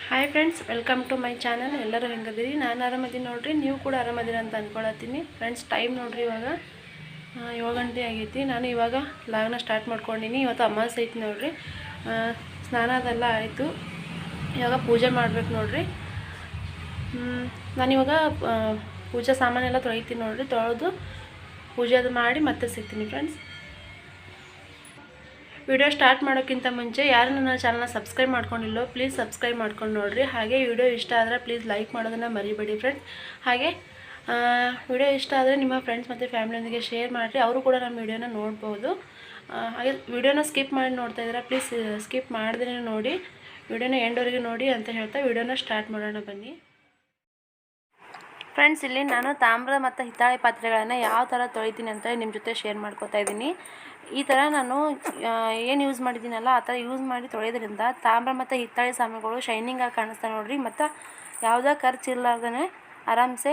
Hi friends, welcome to my channel. ಎಲ್ಲರೂ ಹೆಂಗದಿರಿ? ನಾನು ಆರಾಮದೀನಿ ನೋಡ್ರಿ. ನೀವು ಕೂಡ ಆರಾಮದಿರಿ ಅಂತ ಅಂದ್ಕೊಳತ್ತೀನಿ. ಫ್ರೆಂಡ್ಸ್, ಟೈಮ್ ನೋಡ್ರಿ ಇವಾಗ 7 ಗಂಟೆ ಆಗೈತಿ. ನಾನು ಇವಾಗ ಲಾಗ್ನ ಸ್ಟಾರ್ಟ್ ಮಾಡ್ಕೊಂಡಿನಿ. ಇವತ್ತು ಅಮಾವಾಸ್ಯೆ ಐತಿ ನೋಡ್ರಿ. ಸ್ನಾನ ಅದೆಲ್ಲ ಆಯಿತು. ಇವಾಗ ಪೂಜೆ ಮಾಡ್ಬೇಕು ನೋಡ್ರಿ. ನಾನಿವಾಗ ಪೂಜಾ ಸಾಮಾನೆಲ್ಲ ತೊಳಿತೀನಿ ನೋಡ್ರಿ. ತೊಳೆದು ಪೂಜೆ ಅದು ಮಾಡಿ ಮತ್ತೆ ಸಿಗ್ತೀನಿ ಫ್ರೆಂಡ್ಸ್. ವಿಡಿಯೋ ಸ್ಟಾರ್ಟ್ ಮಾಡೋಕ್ಕಿಂತ ಮುಂಚೆ ಯಾರು ನನ್ನ ಚಾನಲ್ನ ಸಬ್ಸ್ಕ್ರೈಬ್ ಮಾಡ್ಕೊಂಡಿಲ್ಲೋ ಪ್ಲೀಸ್ ಸಬ್ಸ್ಕ್ರೈಬ್ ಮಾಡ್ಕೊಂಡು ನೋಡಿರಿ. ಹಾಗೆ ವಿಡಿಯೋ ಇಷ್ಟ ಆದರೆ ಪ್ಲೀಸ್ ಲೈಕ್ ಮಾಡೋದನ್ನು ಮರಿಬೇಡಿ ಫ್ರೆಂಡ್ಸ್. ಹಾಗೆ ವಿಡಿಯೋ ಇಷ್ಟ ಆದರೆ ನಿಮ್ಮ ಫ್ರೆಂಡ್ಸ್ ಮತ್ತು ಫ್ಯಾಮಿಲಿಯೊಂದಿಗೆ ಶೇರ್ ಮಾಡಿರಿ. ಅವರು ಕೂಡ ನಮ್ಮ ವಿಡಿಯೋನ ನೋಡ್ಬೋದು. ಹಾಗೆ ವಿಡಿಯೋನ ಸ್ಕಿಪ್ ಮಾಡಿ ನೋಡ್ತಾ ಇದ್ದೀರಾ, ಪ್ಲೀಸ್ ಸ್ಕಿಪ್ ಮಾಡ್ದೇ ನೋಡಿ, ವಿಡಿಯೋನ ಎಂಡ್ವರೆಗೆ ನೋಡಿ ಅಂತ ಹೇಳ್ತಾ ವಿಡಿಯೋನ ಸ್ಟಾರ್ಟ್ ಮಾಡೋಣ ಬನ್ನಿ ಫ್ರೆಂಡ್ಸ್. ಇಲ್ಲಿ ನಾನು ತಾಮ್ರ ಮತ್ತು ಹಿತ್ತಾಳೆ ಪಾತ್ರೆಗಳನ್ನು ಯಾವ ಥರ ತೊಳಿತೀನಿ ಅಂತ ನಿಮ್ಮ ಜೊತೆ ಶೇರ್ ಮಾಡ್ಕೋತಾ ಇದ್ದೀನಿ. ಈ ಥರ ನಾನು ಏನು ಯೂಸ್ ಮಾಡಿದ್ದೀನಲ್ಲ ಆ ಥರ ಯೂಸ್ ಮಾಡಿ ತೊಳೆಯೋದ್ರಿಂದ ತಾಮ್ರ ಮತ್ತು ಹಿತ್ತಾಳೆ ಸಾಮಾನುಗಳು ಶೈನಿಂಗಾಗಿ ಕಾಣಿಸ್ತಾ ನೋಡಿರಿ. ಮತ್ತು ಯಾವುದೇ ಖರ್ಚು ಇರಲಾರ್ದೇ ಆರಾಮ್ಸೆ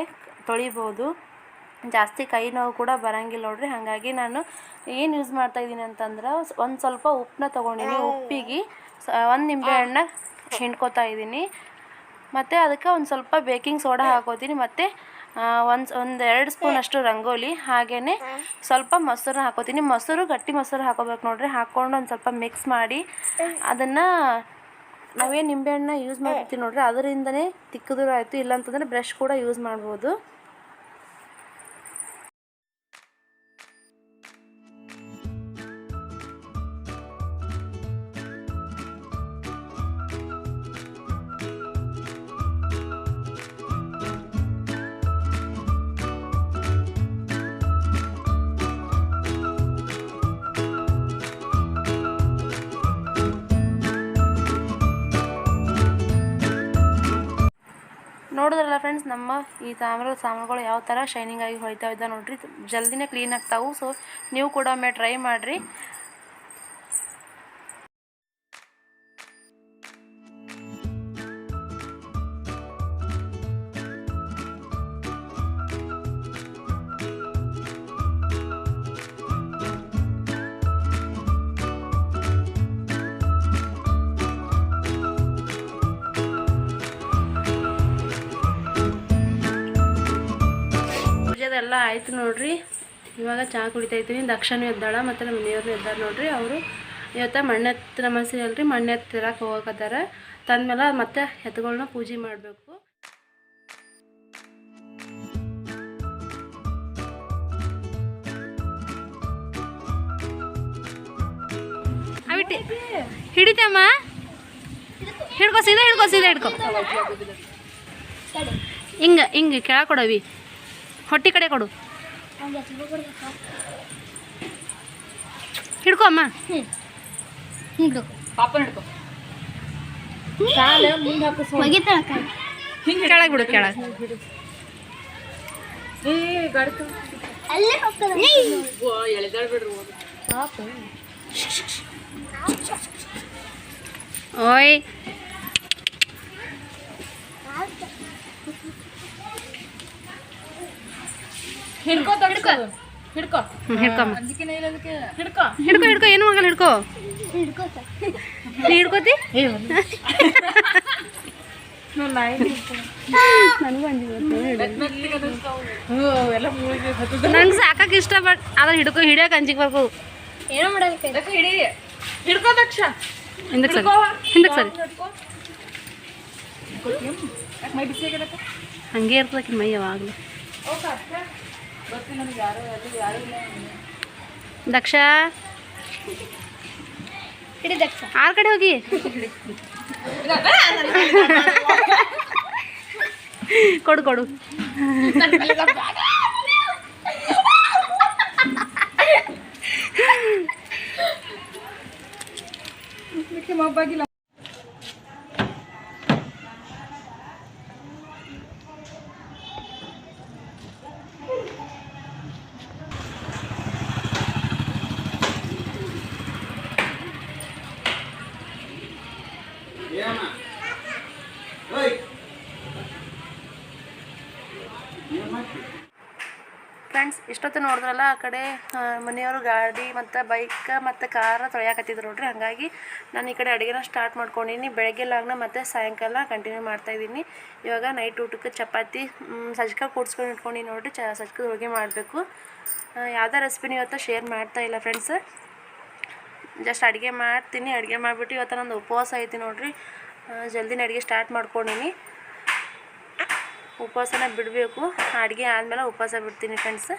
ತೊಳಿಬೋದು. ಜಾಸ್ತಿ ಕೈ ನೋವು ಕೂಡ ಬರೋಂಗಿಲ್ಲ ನೋಡಿರಿ. ಹಾಗಾಗಿ ನಾನು ಏನು ಯೂಸ್ ಮಾಡ್ತಾಯಿದ್ದೀನಿ ಅಂತಂದ್ರೆ ಒಂದು ಸ್ವಲ್ಪ ಉಪ್ಪನ್ನ ತೊಗೊಂಡಿನಿ. ಉಪ್ಪಿಗೆ 1 ನಿಂಬೆಹಣ್ಣ ಹಿಂಡ್ಕೊತಾ ಇದ್ದೀನಿ. ಮತ್ತು ಅದಕ್ಕೆ ಒಂದು ಸ್ವಲ್ಪ ಬೇಕಿಂಗ್ ಸೋಡಾ ಹಾಕೋತೀನಿ. ಮತ್ತು ಒಂದು 2 ಸ್ಪೂನಷ್ಟು ರಂಗೋಲಿ, ಹಾಗೆಯೇ ಸ್ವಲ್ಪ ಮೊಸರನ್ನ ಹಾಕೋತೀನಿ. ಮೊಸರು ಗಟ್ಟಿ ಮೊಸರು ಹಾಕೋಬೇಕು ನೋಡ್ರಿ. ಹಾಕ್ಕೊಂಡು ಒಂದು ಸ್ವಲ್ಪ ಮಿಕ್ಸ್ ಮಾಡಿ ಅದನ್ನು ನಾವೇನು ನಿಂಬೆಹಣ್ಣ ಯೂಸ್ ಮಾಡಿರ್ತೀವಿ ನೋಡ್ರಿ, ಅದರಿಂದನೇ ತಿಕ್ಕಿದ್ರು ಆಯಿತು. ಇಲ್ಲಾಂತಂದರೆ ಬ್ರಷ್ ಕೂಡ ಯೂಸ್ ಮಾಡ್ಬೋದು. ನೋಡಿದ್ರಲ್ಲ ಫ್ರೆಂಡ್ಸ್, ನಮ್ಮ ಈ ತಾಮ್ರದ ಸಾಮಾನುಗಳು ಯಾವ ಥರ ಶೈನಿಂಗ್ ಆಗಿ ಹೊಳಿತಾ ಇದ್ದ ನೋಡ್ರಿ. ಜಲ್ದಿನೇ ಕ್ಲೀನ್ ಆಗ್ತಾವೆ. ಸೊ ನೀವು ಕೂಡ ಒಮ್ಮೆ ಟ್ರೈ ಮಾಡಿರಿ. ಎಲ್ಲ ಆಯಿತು ನೋಡ್ರಿ. ಇವಾಗ ಚಹಾ ಕುಡಿತಾ ಇದ್ದೀನಿ. ದಕ್ಷನೂ ಎದ್ದಾಳ ಮತ್ತು ನಮ್ಮ ಮನೆಯವ್ರನ್ನೂ ಎದ್ದಾರ ನೋಡ್ರಿ. ಅವರು ಇವತ್ತು ಮಣ್ಣೆತ್ತಿನ ಮನಸ್ಸಿ ಅಲ್ರಿ, ಮಣ್ಣೆತ್ತಿರಕ್ಕೆ ಹೋಗಕತ್ತಾರ. ತಂದ್ಮೇಲೆ ಮತ್ತೆ ಎತ್ತುಗಳನ್ನ ಪೂಜೆ ಮಾಡಬೇಕು. ಅವಿಟ್ಟು ಹಿಡಿತಮ್ಮ, ಹಿಡ್ಕೊ, ಸೀದಾ ಹಿಡ್ಕೊ, ಸೀದಾ ಹಿಡ್ಕೊ. ಹಿಂಗೆ ಕೆಳಗೆ ಕೊಡವಿ, ಹೊಟ್ಟೆ ಕಡೆ ಕೊಡು. ಹಿಡ್ಕೊ ಅಮ್ಮ, ಕೆಳಗೆ ಬಿಡು, ಕೆಳಗೆ. ಓಯ್ ಹಿಡ್ಕೊ, ಹಿಡ್ಕೊ, ಏನು ಆಗಲ್ಲ. ಹಿಡ್ಕೊ, ನೀ ಹಿಡ್ಕೋತಿ. ನಂಗೆ ಸಾಕಕ್ಕೆ ಇಷ್ಟ, ಬಟ್ ಅದ್ರ ಹಿಡಿಯೋಕೆ ಅಂಜಿಗೆ ಬರ್ಬೇಕು. ಏನೋ ಮಾಡಬೇಕು. ಹಿಂದಕ್ಕೆ ಸರಿ, ಹಂಗೆ ಇರ್ತದಕ್ಕೆ ಮೈ ಯಾವಾಗಲೂ. ದಕ್ಷ ಆರ ಕಡೆ ಹೋಗಿ. ಕೊಡು ಕೊಡು. ಫ್ರೆಂಡ್ಸ್, ಇಷ್ಟೊತ್ತು ನೋಡಿದ್ರಲ್ಲ, ಆ ಕಡೆ ಮನೆಯವರು ಗಾಡಿ ಮತ್ತು ಬೈಕ್ ಮತ್ತು ಕಾರ್ ತೊಳೆಯಾಕತ್ತಿದ್ರು ನೋಡ್ರಿ. ಹಾಗಾಗಿ ನಾನು ಈ ಕಡೆ ಅಡುಗೆನ ಸ್ಟಾರ್ಟ್ ಮಾಡ್ಕೊಂಡಿನಿ. ಬೆಳಗ್ಗೆ ಲಾಗ್ನ ಮತ್ತು ಸಾಯಂಕಾಲ ಕಂಟಿನ್ಯೂ ಮಾಡ್ತಾಯಿದ್ದೀನಿ. ಇವಾಗ ನೈಟ್ ಊಟಕ್ಕೆ ಚಪಾತಿ ಸಜ್ಕ ಕೂಡ್ಸ್ಕೊಂಡು ಇಟ್ಕೊಂಡು ನೋಡಿರಿ. ಸಜ್ಕದ ಹೋಳಿಗೆ ಮಾಡಬೇಕು. ಯಾವುದೇ ರೆಸಿಪಿನ ಇವತ್ತು ಶೇರ್ ಮಾಡ್ತಾಯಿಲ್ಲ ಫ್ರೆಂಡ್ಸ್. ಜಸ್ಟ್ ಅಡುಗೆ ಮಾಡ್ತೀನಿ. ಅಡುಗೆ ಮಾಡಿಬಿಟ್ಟು ಇವತ್ತು ನಂದು ಉಪವಾಸ ಐತಿ ನೋಡಿರಿ. ಜಲ್ದಿನ ಅಡುಗೆ ಸ್ಟಾರ್ಟ್ ಮಾಡ್ಕೊಂಡಿನಿ. ಉಪವಾಸನ ಬಿಡಬೇಕು. ಅಡುಗೆ ಆದಮೇಲೆ ಉಪವಾಸ ಬಿಡ್ತೀನಿ ಫ್ರೆಂಡ್ಸ್.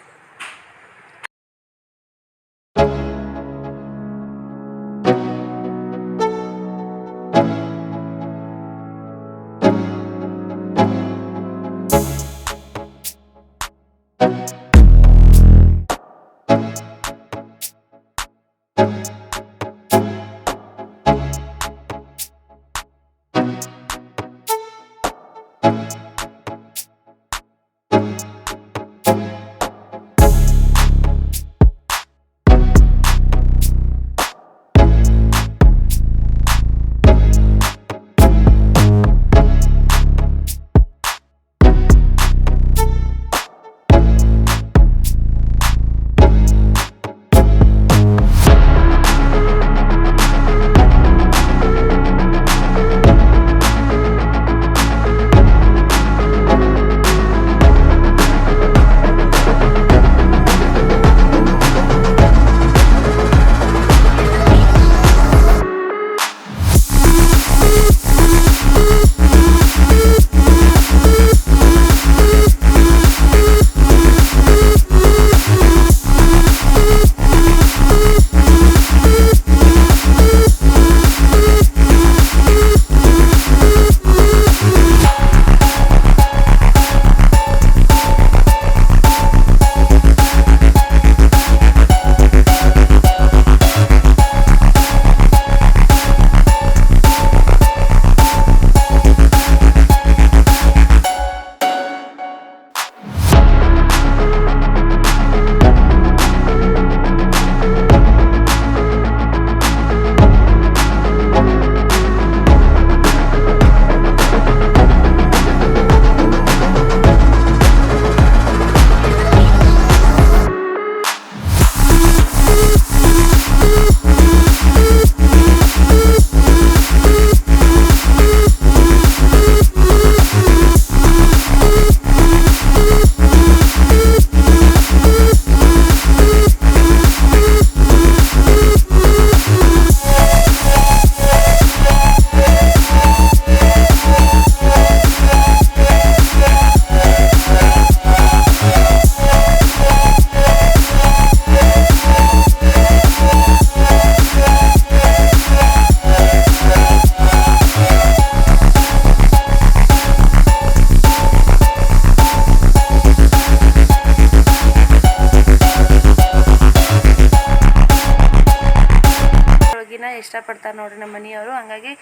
ಇಷ್ಟಪಡ್ತಾರೆ ನೋಡ್ರಿ ನಮ್ಮ ಮನೆಯವರು. ಹಾಗಾಗಿ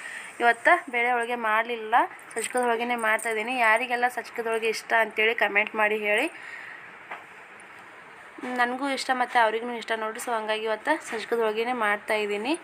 ಇವತ್ತು ಬೇಳೆ ಹೋಳಿಗೆ ಮಾಡಲಿಲ್ಲ, ಸಜ್ಕದ ಹೋಳಿಗೆನೇ ಮಾಡ್ತಾಯಿದ್ದೀನಿ. ಯಾರಿಗೆಲ್ಲ ಸಜ್ಕದ ಹೋಳಿಗೆ ಇಷ್ಟ ಅಂತೇಳಿ ಕಮೆಂಟ್ ಮಾಡಿ ಹೇಳಿ. ನನಗೂ ಇಷ್ಟ ಮತ್ತು ಅವ್ರಿಗೂ ಇಷ್ಟ ನೋಡಿರಿ. ಸೊ ಹಂಗಾಗಿ ಇವತ್ತು ಸಜ್ಕದ ಹೋಳಿಗೆನೇ ಮಾಡ್ತಾಯಿದ್ದೀನಿ.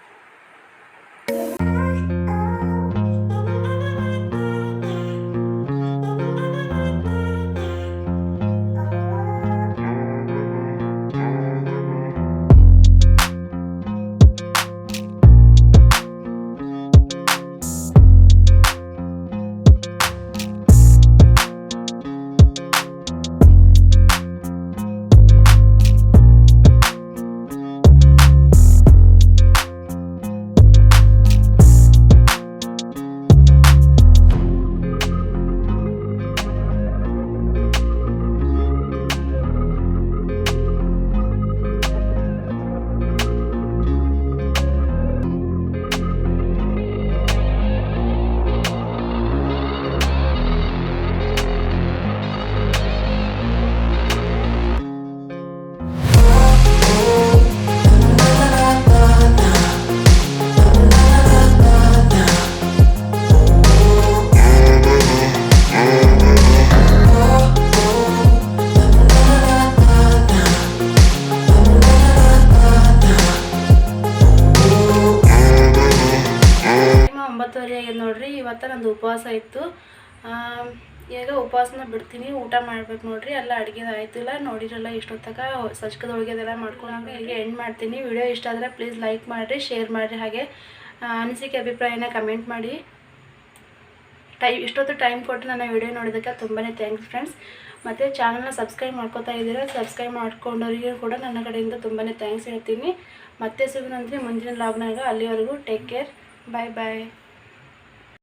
ನೋಡ್ರಿ ಇವತ್ತು ನಂದು ಉಪವಾಸ ಇತ್ತು. ಈಗ ಉಪವಾಸನ ಬಿಡ್ತೀನಿ, ಊಟ ಮಾಡ್ಬೇಕು ನೋಡ್ರಿ. ಎಲ್ಲ ಅಡುಗೆ ಆಯ್ತಿಲ್ಲ ನೋಡಿರಲ್ಲ ಇಷ್ಟೊತ್ತಕ ಸಜ್ಕದ ಹೋಳಿಗೆ ಅದೆಲ್ಲ ಮಾಡ್ಕೊಂಡು ಹೀಗೆ ಎಂಡ್ ಮಾಡ್ತೀನಿ. ವಿಡಿಯೋ ಇಷ್ಟ ಆದರೆ ಪ್ಲೀಸ್ ಲೈಕ್ ಮಾಡಿರಿ, ಶೇರ್ ಮಾಡಿರಿ, ಹಾಗೆ ಅನಿಸಿಕೆ ಅಭಿಪ್ರಾಯನ ಕಮೆಂಟ್ ಮಾಡಿ. ಇಷ್ಟೊತ್ತು ಟೈಮ್ ಕೊಟ್ಟು ನನ್ನ ವಿಡಿಯೋ ನೋಡೋದಕ್ಕೆ ತುಂಬಾ ಥ್ಯಾಂಕ್ಸ್ ಫ್ರೆಂಡ್ಸ್. ಮತ್ತು ಚಾನಲ್ನ ಸಬ್ಸ್ಕ್ರೈಬ್ ಮಾಡ್ಕೋತಾ ಇದ್ದೀರಾ, ಸಬ್ಸ್ಕ್ರೈಬ್ ಮಾಡ್ಕೊಂಡವರಿಗೂ ಕೂಡ ನನ್ನ ಕಡೆಯಿಂದ ತುಂಬಾ ಥ್ಯಾಂಕ್ಸ್ ಹೇಳ್ತೀನಿ. ಮತ್ತೆ ಸಿಗೋಣಂದ್ರೆ ಮುಂದಿನ ವ್ಲಾಗ್ನಾಗ. ಅಲ್ಲಿವರೆಗೂ ಟೇಕ್ ಕೇರ್, ಬಾಯ್ ಬಾಯ್.